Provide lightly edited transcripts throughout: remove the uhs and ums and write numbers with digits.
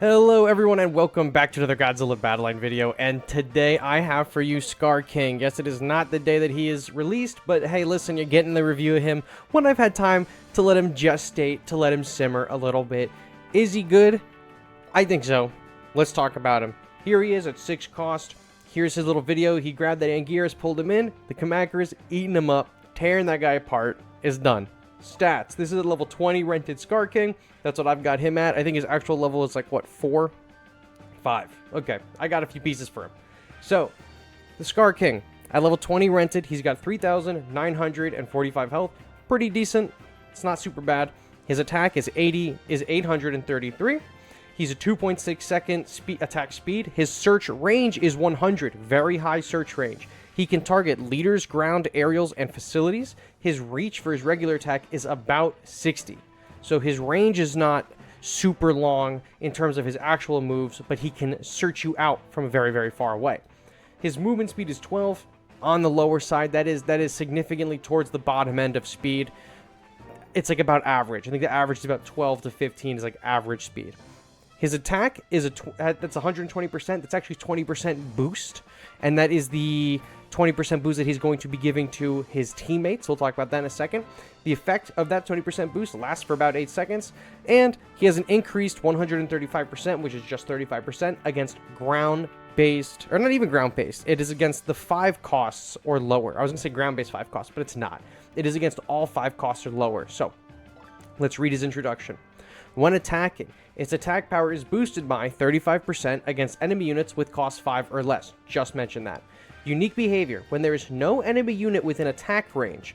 Hello everyone and welcome back to another Godzilla Battleline video, and today I have for you Skar King. Yes, it is not the day that he is released, but hey listen, you're getting the review of him when I've had time to let him gestate, to let him simmer a little bit. Is he good? I think so. Let's talk about him. Here he is at 6 cost. Here's his little video. He grabbed that Anguirus, pulled him in, the Kamacuras, eating him up, tearing that guy apart, is done. Stats. This is a level 20 rented Skar King. That's what I've got him at. I think his actual level is like, what, 4? 5. Okay, I got a few pieces for him. So, the Skar King, at level 20 rented, he's got 3,945 health. Pretty decent. It's not super bad. His attack is 833. He's a 2.6 second attack speed. His search range is 100. Very high search range. He can target leaders, ground, aerials, and facilities. His reach for his regular attack is about 60. So his range is not super long in terms of his actual moves, but he can search you out from very, very far away. His movement speed is 12 on the lower side. That is significantly towards the bottom end of speed. It's like about average. I think the average is about 12 to 15 is like average speed. His attack is that's 120%. That's actually 20% boost, and that is the 20% boost that he's going to be giving to his teammates. We'll talk about that in a second. The effect of that 20% boost lasts for about 8 seconds, and he has an increased 135%, which is just 35% against ground-based, or not even ground-based. It is against the 5 costs or lower. I was going to say ground-based 5 costs, but it's not. It is against all 5 costs or lower. So, let's read his introduction. When attacking, its attack power is boosted by 35% against enemy units with cost 5 or less. Just mentioned that. Unique behavior. When there is no enemy unit within attack range,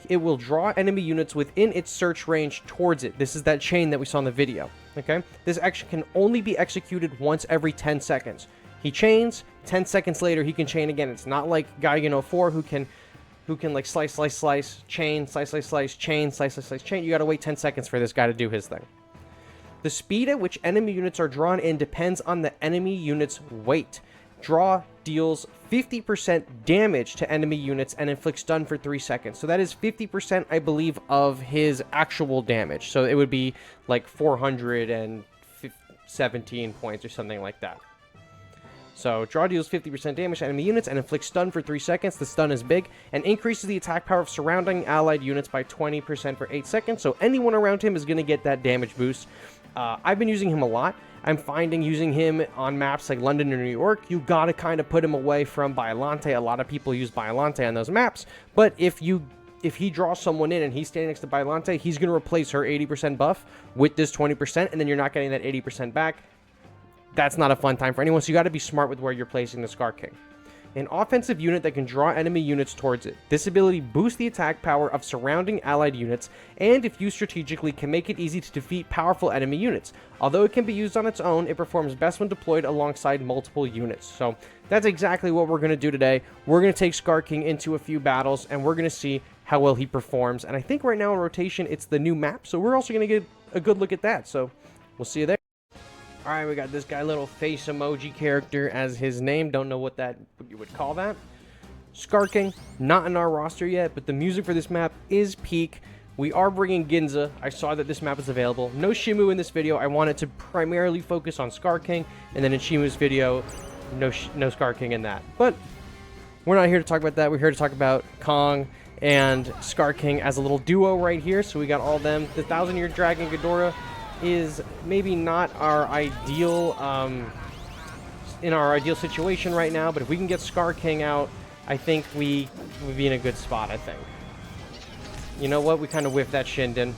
it will draw enemy units within its search range towards it. This is that chain that we saw in the video. Okay? This action can only be executed once every 10 seconds. He chains, 10 seconds later he can chain again. It's not like Gigan 04 who can like slice, chain, slice, chain, slice, chain. You gotta wait 10 seconds for this guy to do his thing. The speed at which enemy units are drawn in depends on the enemy unit's weight. Draw deals 50% damage to enemy units and inflicts stun for 3 seconds. So that is 50%, I believe, of his actual damage. So it would be like 417 points or something like that. So draw deals 50% damage to enemy units and inflicts stun for 3 seconds. The stun is big and increases the attack power of surrounding allied units by 20% for 8 seconds. So anyone around him is going to get that damage boost. I've been using him a lot. I'm finding using him on maps like London or New York, you gotta kind of put him away from Biollante. A lot of people use Biollante on those maps, but if he draws someone in and he's standing next to Biollante, he's gonna replace her 80% buff with this 20%, and then you're not getting that 80% back. That's not a fun time for anyone, so you gotta be smart with where you're placing the Skar King. An offensive unit that can draw enemy units towards it. This ability boosts the attack power of surrounding allied units, and if used strategically, can make it easy to defeat powerful enemy units. Although it can be used on its own, it performs best when deployed alongside multiple units. So that's exactly what we're going to do today. We're going to take Skar King into a few battles, and we're going to see how well he performs. And I think right now in rotation, it's the new map, so we're also going to get a good look at that. So we'll see you there. Alright, we got this guy, little face emoji character as his name. Don't know what you would call that. Skar King, not in our roster yet, but the music for this map is peak. We are bringing Ginza. I saw that this map is available. No Shimu in this video. I wanted to primarily focus on Skar King, and then in Shimu's video, no Skar King in that. But we're not here to talk about that. We're here to talk about Kong and Skar King as a little duo right here. So we got all them. The 1,000-year Dragon Ghidorah is maybe not our ideal in our ideal situation right now, but if we can get Skar King out, I think we would be in a good spot. I think, you know what, we kind of whiffed that Shinden.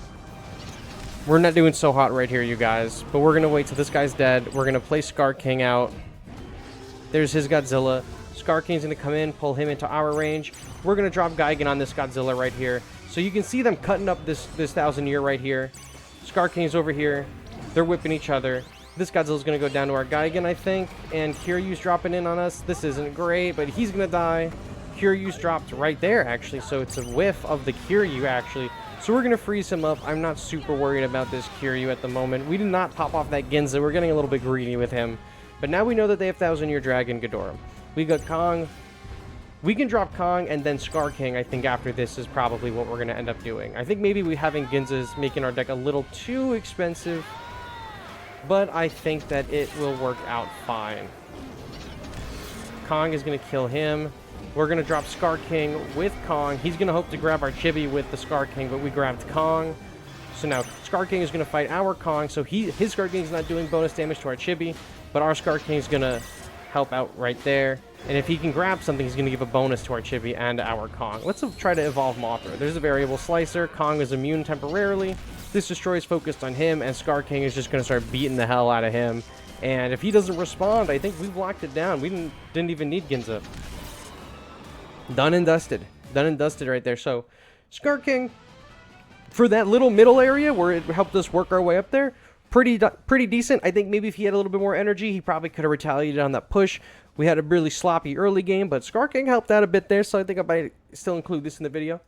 We're not doing so hot right here, you guys, but we're gonna wait till this guy's dead. We're gonna play Skar King out. There's his Godzilla. Skar King's gonna come in, pull him into our range. We're gonna drop Gigan on this Godzilla right here, so you can see them cutting up this 1,000-year right here. Skar King's over here. They're whipping each other. This Godzilla's going to go down to our Gigan, I think. And Kiryu's dropping in on us. This isn't great, but he's going to die. Kiryu's dropped right there, actually. So it's a whiff of the Kiryu, actually. So we're going to freeze him up. I'm not super worried about this Kiryu at the moment. We did not pop off that Ginza. We're getting a little bit greedy with him. But now we know that they have 1,000-year Dragon Ghidorah. We got Kong. We can drop Kong, and then Skar King, I think, after this is probably what we're going to end up doing. I think maybe we having Ginza's making our deck a little too expensive. but I think that it will work out fine. Kong is going to kill him. We're going to drop Skar King with Kong. He's going to hope to grab our chibi with the Skar King, but we grabbed Kong. So now Skar King is going to fight our Kong. So his Skar King is not doing bonus damage to our chibi, but our Skar King is going to help out right there. And if he can grab something, he's going to give a bonus to our chibi and our Kong. Let's try to evolve Mothra. There's a variable slicer. Kong is immune temporarily. This destroy is focused on him, and Skar King is just going to start beating the hell out of him. And if he doesn't respond, I think we've locked it down. We didn't even need Ginza. Done and dusted. Done and dusted right there. So, Skar King, for that little middle area where it helped us work our way up there, pretty decent. I think maybe if he had a little bit more energy, he probably could have retaliated on that push. We had a really sloppy early game, but Skar King helped out a bit there, so I think I might still include this in the video.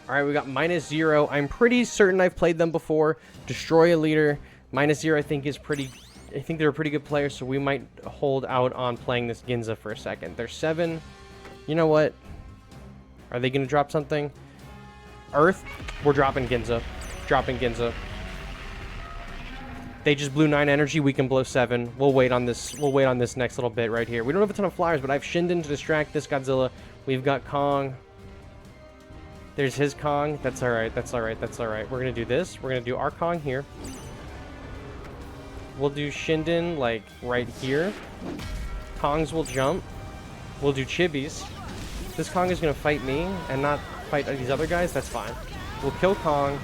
Alright, we got -0. I'm pretty certain I've played them before. Destroy a leader. -0 I think is pretty... I think they're a pretty good player, so we might hold out on playing this Ginza for a second. They're 7. You know what? Are they going to drop something? Earth? We're dropping Ginza. Dropping Ginza. They just blew 9 energy. We can blow 7. We'll wait on this. We'll wait on this next little bit right here. We don't have a ton of flyers, but I have Shinden to distract this Godzilla. We've got Kong. There's his Kong. That's alright. That's alright. That's alright. We're going to do this. We're going to do our Kong here. We'll do Shinden, like, right here. Kongs will jump. We'll do Chibis. This Kong is going to fight me and not fight these other guys. That's fine. We'll kill Kong.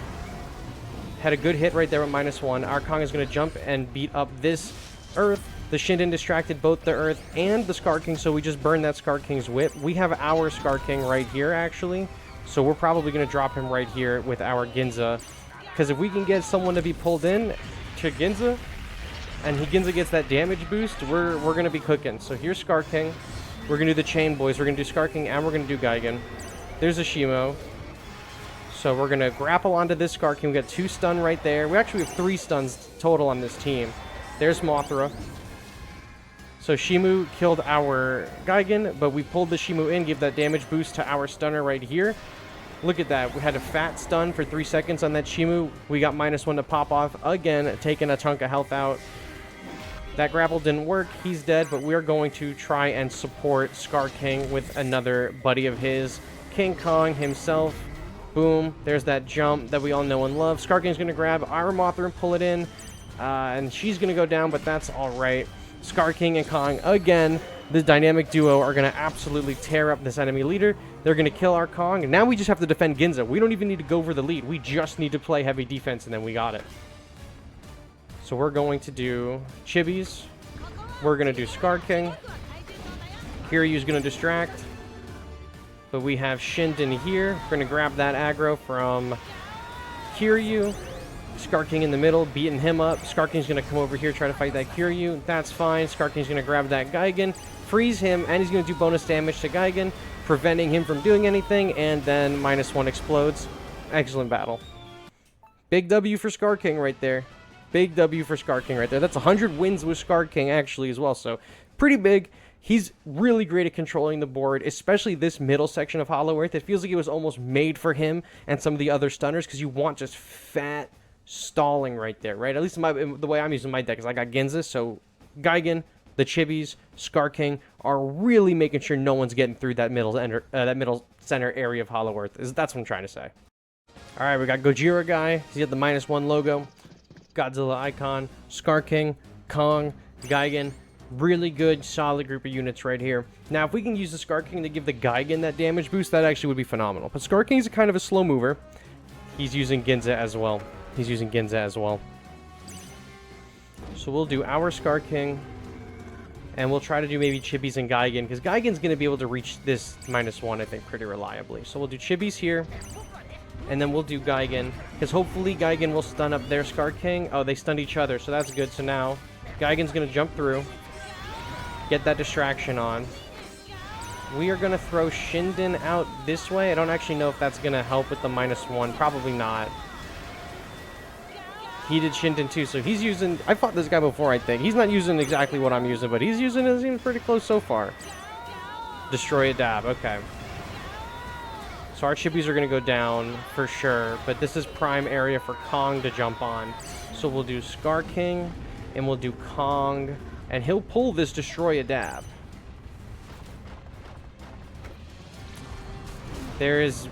Had a good hit right there with -1. Our Kong is going to jump and beat up this Earth. The Shinden distracted both the Earth and the Skar King, so we just burned that Skar King's whip. We have our Skar King right here, actually. So we're probably going to drop him right here with our Ginza. Because if we can get someone to be pulled in to Ginza, and Ginza gets that damage boost, we're going to be cooking. So here's Skar King. We're going to do the chain, boys. We're going to do Skar King, and we're going to do Gigan. There's a Shimo. So we're going to grapple onto this Skar King. We got 2 stun right there. We actually have 3 stuns total on this team. There's Mothra. So Shimu killed our Gigan, but we pulled the Shimu in, give that damage boost to our stunner right here. Look at that. We had a fat stun for 3 seconds on that Shimu. We got -1 to pop off again, taking a chunk of health out. That grapple didn't work. He's dead, but we're going to try and support Skar King with another buddy of his. King Kong himself. Boom. There's that jump that we all know and love. Skar King's going to grab our Mothra and pull it in. And she's going to go down, but that's all right. Skar King and Kong, again, this dynamic duo are going to absolutely tear up this enemy leader. They're going to kill our Kong. And now we just have to defend Ginza. We don't even need to go for the lead. We just need to play heavy defense, and then we got it. So we're going to do Chibis. We're going to do Skar King. Kiryu's going to distract. But we have Shinden here. We're going to grab that aggro from Kiryu. Skar King in the middle, beating him up. Skar King's going to come over here, try to fight that Kiryu. That's fine. Skar King's going to grab that Gigan, freeze him, and he's going to do bonus damage to Gigan, preventing him from doing anything, and then -1 explodes. Excellent battle. Big W for Skar King right there. Big W for Skar King right there. That's 100 wins with Skar King, actually, as well, so pretty big. He's really great at controlling the board, especially this middle section of Hollow Earth. It feels like it was almost made for him and some of the other stunners, because you want just fat stalling right there, right? At least the way I'm using my deck is I got Ginza, so Gigan, the Chibis, Skar King are really making sure no one's getting through that middle center area of Hollow Earth. That's what I'm trying to say. All right, we got Gojira guy. He's got the -1 logo. Godzilla icon, Skar King, Kong, Gigan. Really good, solid group of units right here. Now, if we can use the Skar King to give the Gigan that damage boost, that actually would be phenomenal. But Skar King's a kind of a slow mover. He's using Ginza as well. He's using Ginza as well. So we'll do our Skar King. And we'll try to do maybe Chibis and Gigan, because Gigan's going to be able to reach this -1, I think, pretty reliably. So we'll do Chibis here. And then we'll do Gigan, because hopefully Gigan will stun up their Skar King. Oh, they stunned each other, so that's good. So now Gigan's going to jump through, get that distraction on. We are going to throw Shinden out this way. I don't actually know if that's going to help with the -1. Probably not. He did Shinden too, so he's using... I fought this guy before, I think. He's not using exactly what I'm using, but he's using it. He's pretty close so far. Destroy a dab. Okay. So our Chibis are going to go down for sure, but this is prime area for Kong to jump on. So we'll do Skar King, and we'll do Kong, and he'll pull this Destroy a Dab. There is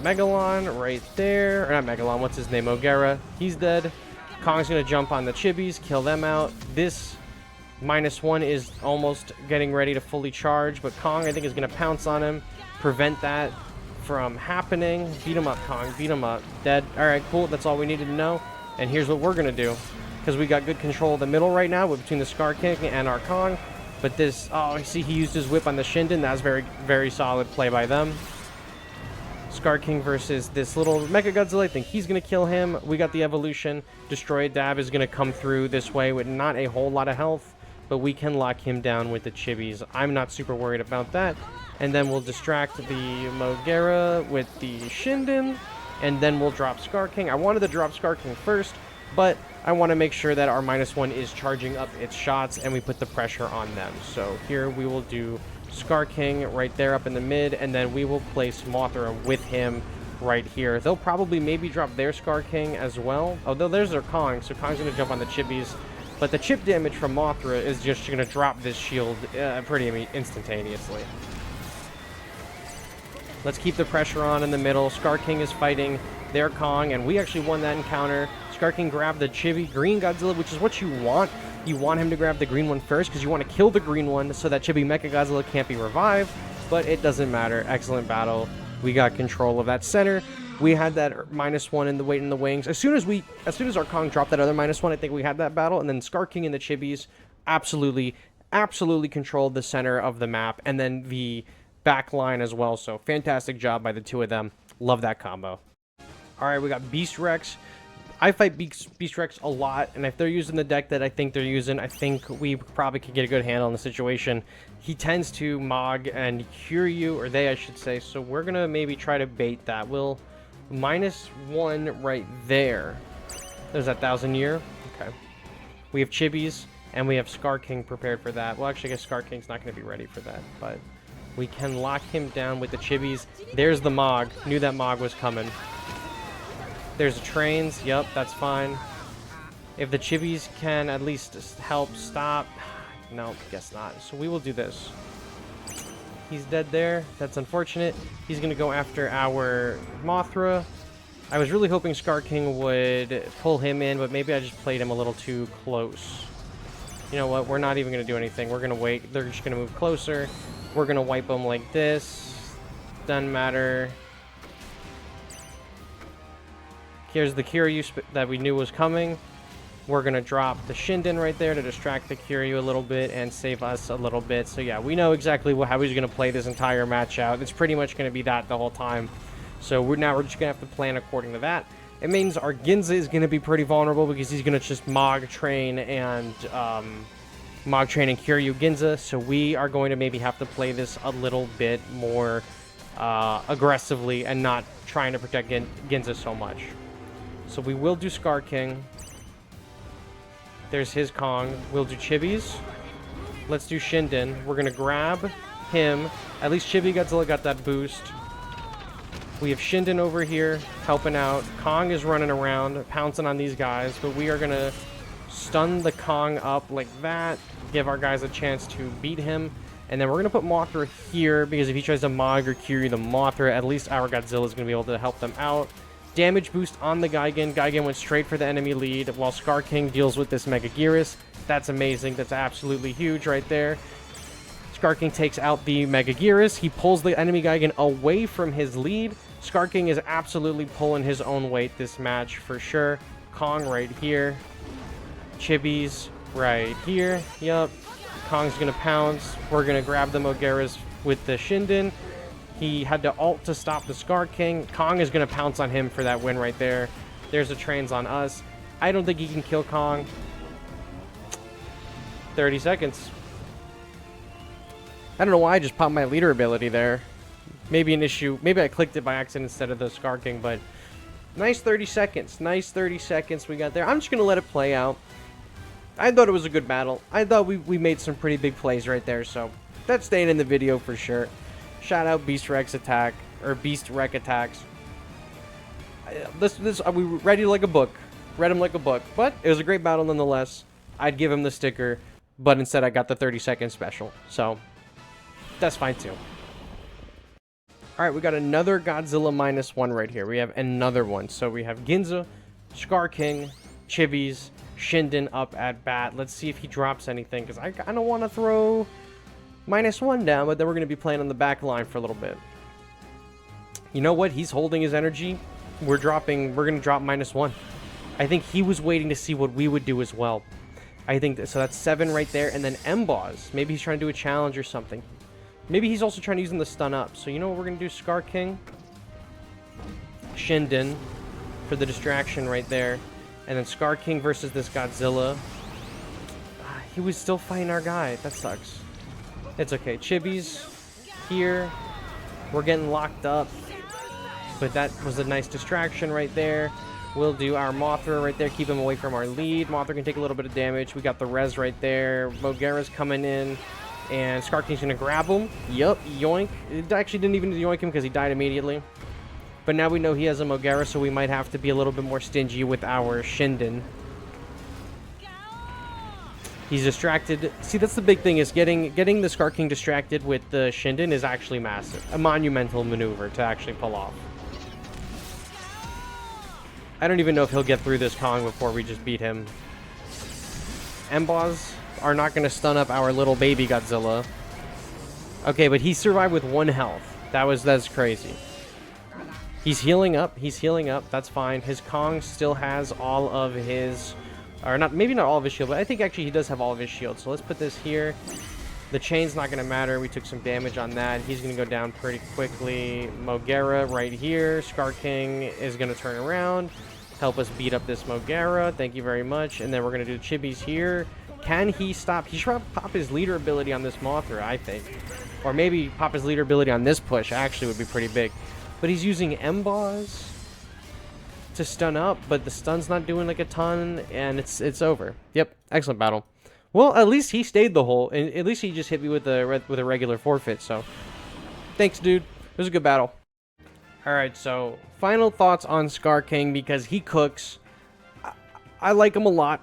Megalon right there. Or not Megalon, what's his name? Ogera. He's dead. Kong's going to jump on the Chibis, kill them out. This -1 is almost getting ready to fully charge, but Kong, I think, is going to pounce on him, prevent that from happening. Beat him up, Kong. Beat him up. Dead. All right, cool. That's all we needed to know. And here's what we're going to do. Because we got good control of the middle right now between the Skar King and our Kong. But this... Oh, see, he used his whip on the Shinden. That's very, very solid play by them. Skar King versus this little Mecha Godzilla. I think he's going to kill him. We got the evolution. Destroy Dab is going to come through this way with not a whole lot of health, but we can lock him down with the Chibis. I'm not super worried about that. And then we'll distract the Mogera with the Shinden, and then we'll drop Skar King. I wanted to drop Skar King first, but I want to make sure that our -1 is charging up its shots, and we put the pressure on them. So here we will do Skar King right there up in the mid, and then we will place Mothra with him right here. They'll probably maybe drop their Skar King as well. Although there's their Kong, so Kong's going to jump on the Chibis. But the chip damage from Mothra is just going to drop this shield pretty instantaneously. Let's keep the pressure on in the middle. Skar King is fighting their Kong, and we actually won that encounter. Skar King grabbed the Chibi green Godzilla, which is what you want. You want him to grab the green one first because you want to kill the green one so that Chibi Mecha Godzilla can't be revived, but it doesn't matter. Excellent battle. We got control of that center. We had that -1 in the weight in the wings. As soon as our Kong dropped that other -1, I think we had that battle, and then Skar King and the Chibis absolutely controlled the center of the map, and then the back line as well. So fantastic job by the two of them. Love that combo. All right, we got Beast Rex. I fight Beast Rex a lot, and if they're using the deck that I think they're using, I think we probably could get a good handle on the situation. He tends to Mog and Kiryu, or they, I should say, so we're going to maybe try to bait that. We'll -1 right there. There's that 1,000 year. Okay. We have Chibis, and we have Skar King prepared for that. Well, actually, I guess Skar King's not going to be ready for that, but we can lock him down with the Chibis. There's the Mog. Knew that Mog was coming. There's the trains. Yep, that's fine. If the Chibis can at least help stop... No, guess not. So we will do this. He's dead there. That's unfortunate. He's going to go after our Mothra. I was really hoping Skar King would pull him in, but maybe I just played him a little too close. You know what? We're not even going to do anything. We're going to wait. They're just going to move closer. We're going to wipe them like this. Doesn't matter. Here's the Kiryu that we knew was coming. We're going to drop the Shinden right there to distract the Kiryu a little bit and save us a little bit. So yeah, we know exactly how he's going to play this entire match out. It's pretty much going to be that the whole time. So we're just going to have to plan according to that. It means our Ginza is going to be pretty vulnerable because he's going to just Mog Train and Kiryu Ginza. So we are going to maybe have to play this a little bit more aggressively and not trying to protect Ginza so much. So we will do Skar King. There's his Kong. We'll do Chibis. Let's do Shinden. We're going to grab him. At least Chibi Godzilla got that boost. We have Shinden over here helping out. Kong is running around, pouncing on these guys. But we are going to stun the Kong up like that. Give our guys a chance to beat him. And then we're going to put Mothra here because if he tries to Mog or Kiryu the Mothra, at least our Godzilla is going to be able to help them out. Damage boost on the Gigan. Gigan went straight for the enemy lead while Skar King deals with this Mega Gearus. That's amazing. That's absolutely huge right there. Skar King takes out the Mega Gearus. He pulls the enemy Gigan away from his lead. Skar King is absolutely pulling his own weight this match for sure. Kong right here. Chibis right here. Yup. Kong's going to pounce. We're going to grab the Mogeras with the Shinden. He had to ult to stop the Skar King. Kong is going to pounce on him for that win right there. There's the trains on us. I don't think he can kill Kong. 30 seconds. I don't know why I just popped my leader ability there. Maybe an issue. Maybe I clicked it by accident instead of the Skar King, but nice 30 seconds. Nice 30 seconds we got there. I'm just going to let it play out. I thought it was a good battle. I thought we made some pretty big plays right there, so that's staying in the video for sure. Shout out Beast Rex attack, or Beast Rec attacks. Are we ready like a book? Read him like a book. But it was a great battle nonetheless. I'd give him the sticker, but instead I got the 30-second special. So, that's fine too. Alright, we got another Godzilla -1 right here. We have another one. So we have Ginza, Skar King, Chibi's, Shinden up at bat. Let's see if he drops anything, because I kind of want to throw -1 down, but then we're going to be playing on the back line for a little bit. You know what? He's holding his energy. We're going to drop -1. I think he was waiting to see what we would do as well. I think that, so that's 7 right there, and then Mboz. Maybe he's trying to do a challenge or something. Maybe he's also trying to use the stun up. So you know what we're going to do? Skar King, Shinden for the distraction right there. And then Skar King versus this Godzilla. He was still fighting our guy. That sucks. It's okay. Chibi's here. We're getting locked up. But that was a nice distraction right there. We'll do our Mothra right there. Keep him away from our lead. Mothra can take a little bit of damage. We got the res right there. Mogera's coming in. And Skar King's going to grab him. Yup. Yoink. It actually didn't even yoink him because he died immediately. But now we know he has a Mogera, so we might have to be a little bit more stingy with our Shinden. He's distracted. See, that's the big thing, is getting the Skar King distracted with the Shinden is actually massive. A monumental maneuver to actually pull off. I don't even know if he'll get through this Kong before we just beat him. Mboz are not going to stun up our little baby Godzilla. Okay, but he survived with 1 health. That's crazy. He's healing up. He's healing up. That's fine. His Kong still has all of his... Or not, maybe not all of his shield, but I think actually he does have all of his shield. So let's put this here. The chain's not going to matter. We took some damage on that. He's going to go down pretty quickly. Mogera right here. Skar King is going to turn around. Help us beat up this Mogera. Thank you very much. And then we're going to do Chibi's here. Can he stop? He should pop his leader ability on this Mothra, I think. Or maybe pop his leader ability on this push. Actually would be pretty big. But he's using Mboz to stun up, but the stun's not doing like a ton, and it's over. Yep, excellent battle. Well, at least he stayed the whole, and at least he just hit me with a regular forfeit. So, thanks, dude. It was a good battle. All right, so final thoughts on Skar King, because he cooks. I like him a lot.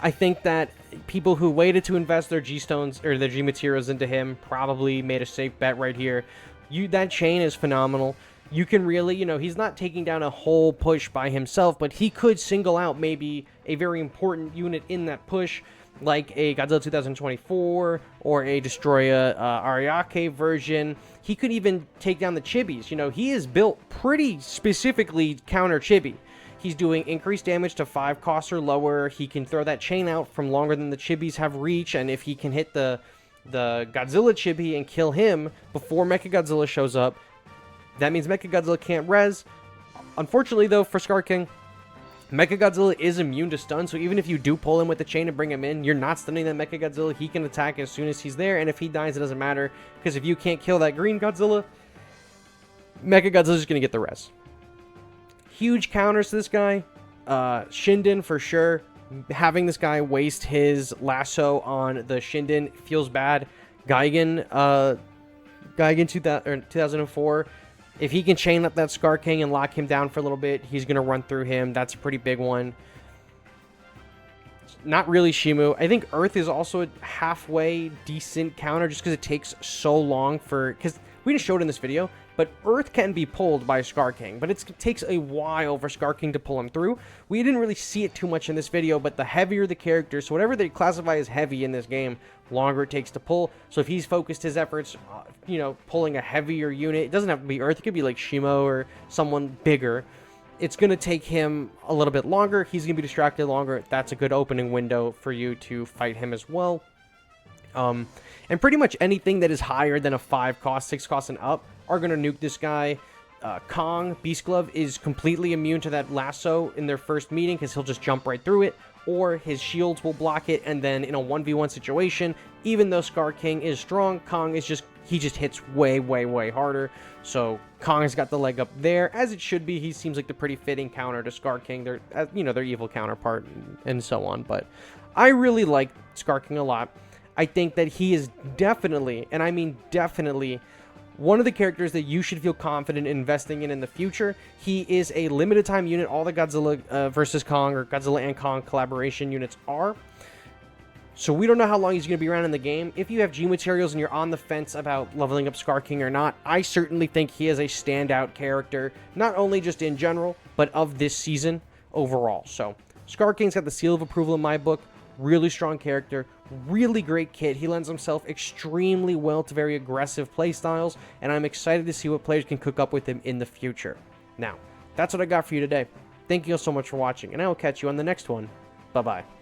I think that people who waited to invest their G-stones or their G-materials into him probably made a safe bet right here. That chain is phenomenal. You can really, you know, he's not taking down a whole push by himself, but he could single out maybe a very important unit in that push, like a Godzilla 2024 or a Destroya Ariake version. He could even take down the Chibis. You know, he is built pretty specifically counter Chibi. He's doing increased damage to 5 costs or lower. He can throw that chain out from longer than the Chibis have reach, and if he can hit the Godzilla Chibi and kill him before Mechagodzilla shows up, that means Mechagodzilla can't res. Unfortunately, though, for Skar King, Mechagodzilla is immune to stun, so even if you do pull him with the chain and bring him in, you're not stunning that Mechagodzilla. He can attack as soon as he's there, and if he dies, it doesn't matter, because if you can't kill that green Godzilla, Mechagodzilla's just going to get the res. Huge counters to this guy. Shinden, for sure. Having this guy waste his lasso on the Shinden feels bad. Gigan 2004... If he can chain up that Skar King and lock him down for a little bit, he's going to run through him. That's a pretty big one. Not really Shimu. I think Earth is also a halfway decent counter just because it takes so long for... Because we didn't show it in this video, but Earth can be pulled by Skar King, but it takes a while for Skar King to pull him through. We didn't really see it too much in this video, but the heavier the character, so whatever they classify as heavy in this game, longer it takes to pull. So if he's focused his efforts, you know, pulling a heavier unit, it doesn't have to be Earth, it could be like Shimo or someone bigger. It's going to take him a little bit longer. He's going to be distracted longer. That's a good opening window for you to fight him as well. And pretty much anything that is higher than a 5 cost, 6 cost and up are going to nuke this guy. Kong, Beast Glove, is completely immune to that lasso in their first meeting because he'll just jump right through it, or his shields will block it, and then in a 1v1 situation, even though Skar King is strong, Kong is just hits way, way, way harder. So Kong's got the leg up there, as it should be. He seems like the pretty fitting counter to Skar King. They're, you know, their evil counterpart and so on. But I really like Skar King a lot. I think that he is definitely, and I mean definitely, one of the characters that you should feel confident investing in the future. He is a limited time unit. All the Godzilla versus Kong or Godzilla and Kong collaboration units are. So we don't know how long he's going to be around in the game. If you have G materials and you're on the fence about leveling up Skar King or not, I certainly think he is a standout character, not only just in general, but of this season overall. So Skar King's got the seal of approval in my book. Really strong character, really great kit. He lends himself extremely well to very aggressive playstyles, and I'm excited to see what players can cook up with him in the future. Now, that's what I got for you today. Thank you all so much for watching, and I will catch you on the next one. Bye-bye.